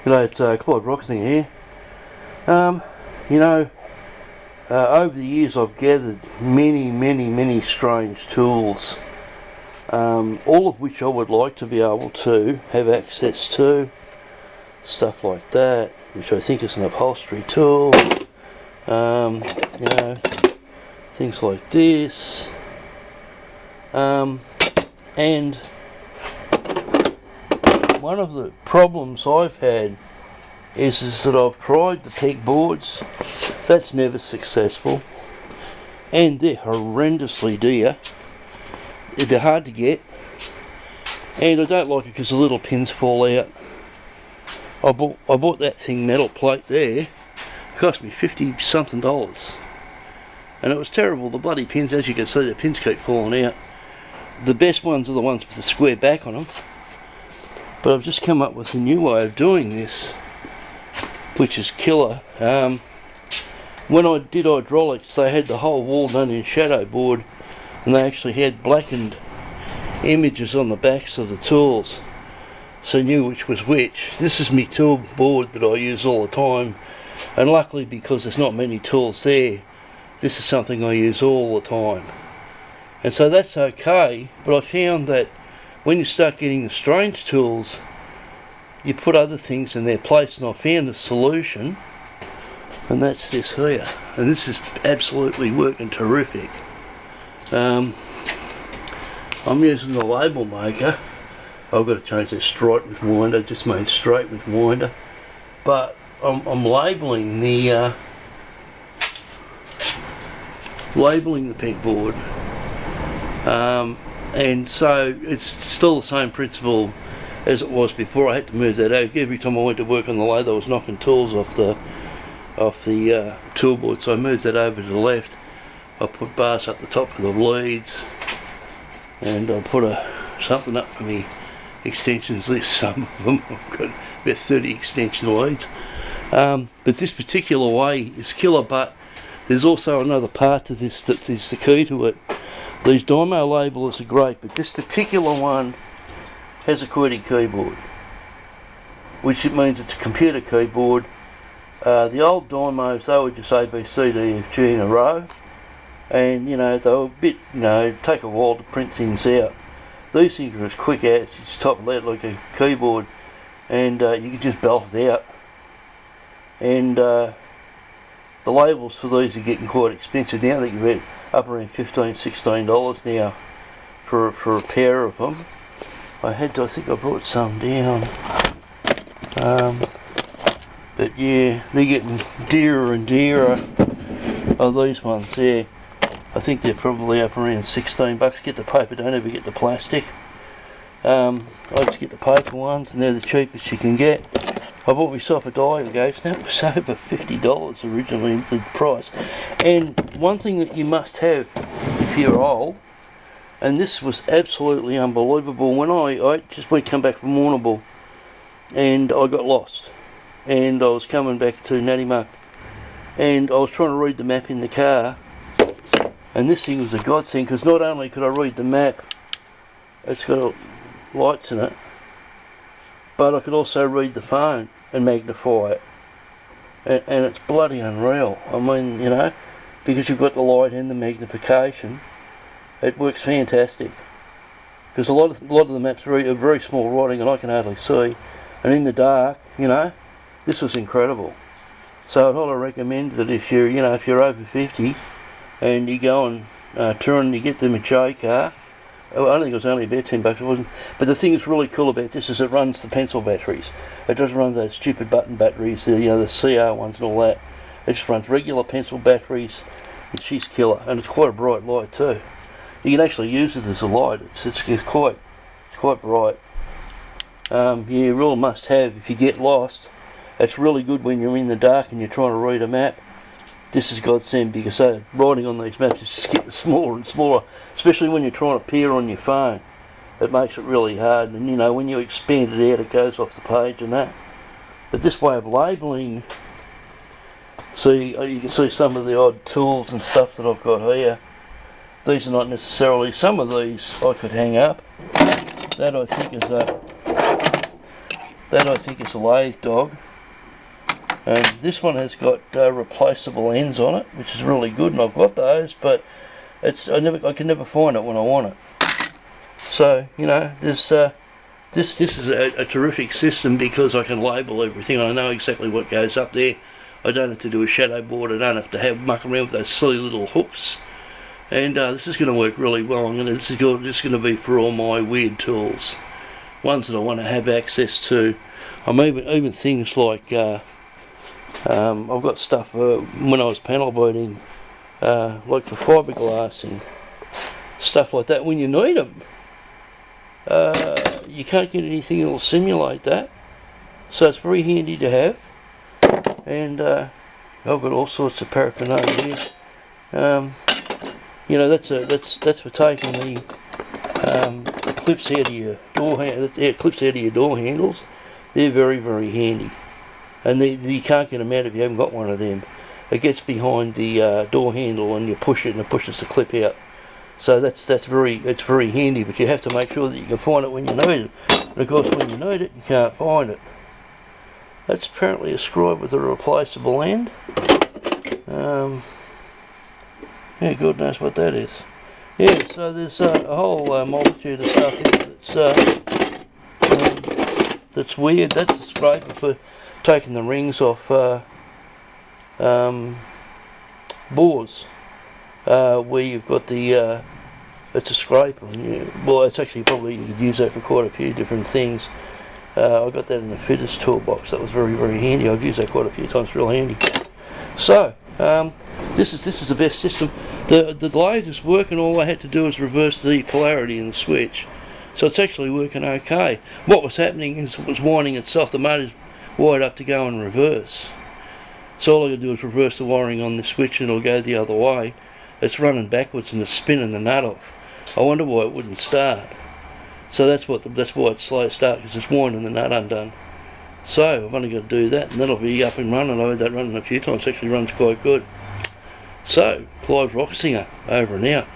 G'day, it's Claude Roxing here. You know, over the years I've gathered many strange tools, all of which I would like to be able to have access to. Stuff like that, which I think is an upholstery tool. You know, things like this. And one of the problems I've had is that I've tried the pegboards. That's never successful, and they're horrendously dear. They're hard to get, and I don't like it because the little pins fall out. I bought that thing metal plate there. It cost me $50 something, and it was terrible. The bloody pins, as you can see, the pins keep falling out. The best ones are the ones with the square back on them. But I've just come up with a new way of doing this, which is killer. When I did hydraulics, they had the whole wall done in shadow board, and they actually had blackened images on the backs of the tools, so I knew which was which. This is my tool board that I use all the time, and luckily, because there's not many tools there, this is something I use all the time. And so that's okay, but I found that when you start getting the strange tools, you put other things in their place, and I found a solution, and that's this here. And this is absolutely working terrific. I'm using the label maker. I've got to change this straight with winder, it just means straight with winder. But I'm labelling the pegboard. And so it's still the same principle as it was before. I had to move that out. Every time I went to work on the lathe I was knocking tools off the toolboard, so I moved that over to the left. I put bars up the top for the leads, and I put something up for me extensions. There's some of them. I've got about 30 extension leads. But this particular way is killer, but there's also another part to this that is the key to it. These Dymo labelers are great, but this particular one has a QWERTY keyboard, which it means it's a computer keyboard. The old Dymos, they were just A, B, C, D, F, G in a row, and they were a bit, take a while to print things out. These things are as quick as, you just type it out like a keyboard, and you can just belt it out. And the labels for these are getting quite expensive now. They can be up around $15, $16 now for a pair of them. I think I brought some down. But yeah, they're getting dearer and dearer. Oh, these ones there, I think they're probably up around $16. Get the paper, don't ever get the plastic. I just get the paper ones, and they're the cheapest you can get. I bought myself a Diagos, and that was over $50 originally, the price. And one thing that you must have if you're old, and this was absolutely unbelievable, when I just come back from Warrnambool, and I got lost, and I was coming back to Nattymuck, and I was trying to read the map in the car, and this thing was a godsend, because not only could I read the map, it's got lights in it, but I could also read the phone and magnify it, and it's bloody unreal. I mean, because you've got the light and the magnification, it works fantastic. Because a lot of the maps are very small writing, and I can hardly see, and in the dark, this was incredible. So I'd highly recommend that if you're over 50 and you go on tour and you get the Mache car. I think it was only about $10, it wasn't. But the thing that's really cool about this is it runs the pencil batteries. It doesn't run those stupid button batteries, the CR ones and all that. It just runs regular pencil batteries, and she's killer. And it's quite a bright light too. You can actually use it as a light. It's quite bright. Yeah, real must have if you get lost. It's really good when you're in the dark and you're trying to read a map. This is godsend, because writing on these maps is just getting smaller and smaller, especially when you're trying to peer on your phone. It makes it really hard, and when you expand it out, it goes off the page and that. But this way of labelling, see, you can see some of the odd tools and stuff that I've got here. These are not necessarily, some of these I could hang up. That I think is That I think is a lathe dog. And this one has got replaceable ends on it, which is really good, and I've got those, but I can never find it when I want it. So you know, this is a terrific system because I can label everything. I know exactly what goes up there. I don't have to do a shadow board. I don't have to muck around with those silly little hooks. And this is going to work really well. This is just going to be for all my weird tools, ones that I want to have access to. Even things like I've got stuff when I was panel beating, like for fiberglassing, stuff like that. When you need them, you can't get anything that will simulate that, so it's very handy to have. And I've got all sorts of paraphernalia here. You know, that's for taking the clips out of your door handles. They're very, very handy. And you can't get them out if you haven't got one of them. It gets behind the door handle and you push it and it pushes the clip out. So it's very handy, but you have to make sure that you can find it when you need it. And of course when you need it, you can't find it. That's apparently a scribe with a replaceable end. Yeah, God knows what that is. Yeah, so there's a whole multitude of stuff here that's weird. That's a scraper for taking the rings off bores, where you've got the it's a scraper. Well, it's actually probably, you could use that for quite a few different things. I got that in the fitter's toolbox. That was very, very handy. I've used that quite a few times. Real handy. So this is the best system. The lathe is working. All I had to do was reverse the polarity in the switch, so it's actually working okay. What was happening is it was winding itself. The motor's wired up to go in reverse, so all I got to do is reverse the wiring on the switch and it'll go the other way. It's running backwards and it's spinning the nut off. I wonder why it wouldn't start. So that's why it's slow start, because it's winding the nut undone. So I've only got to do that and that'll be up and running. I've had that running a few times. It actually runs quite good. So Clive Rocksinger, over and out.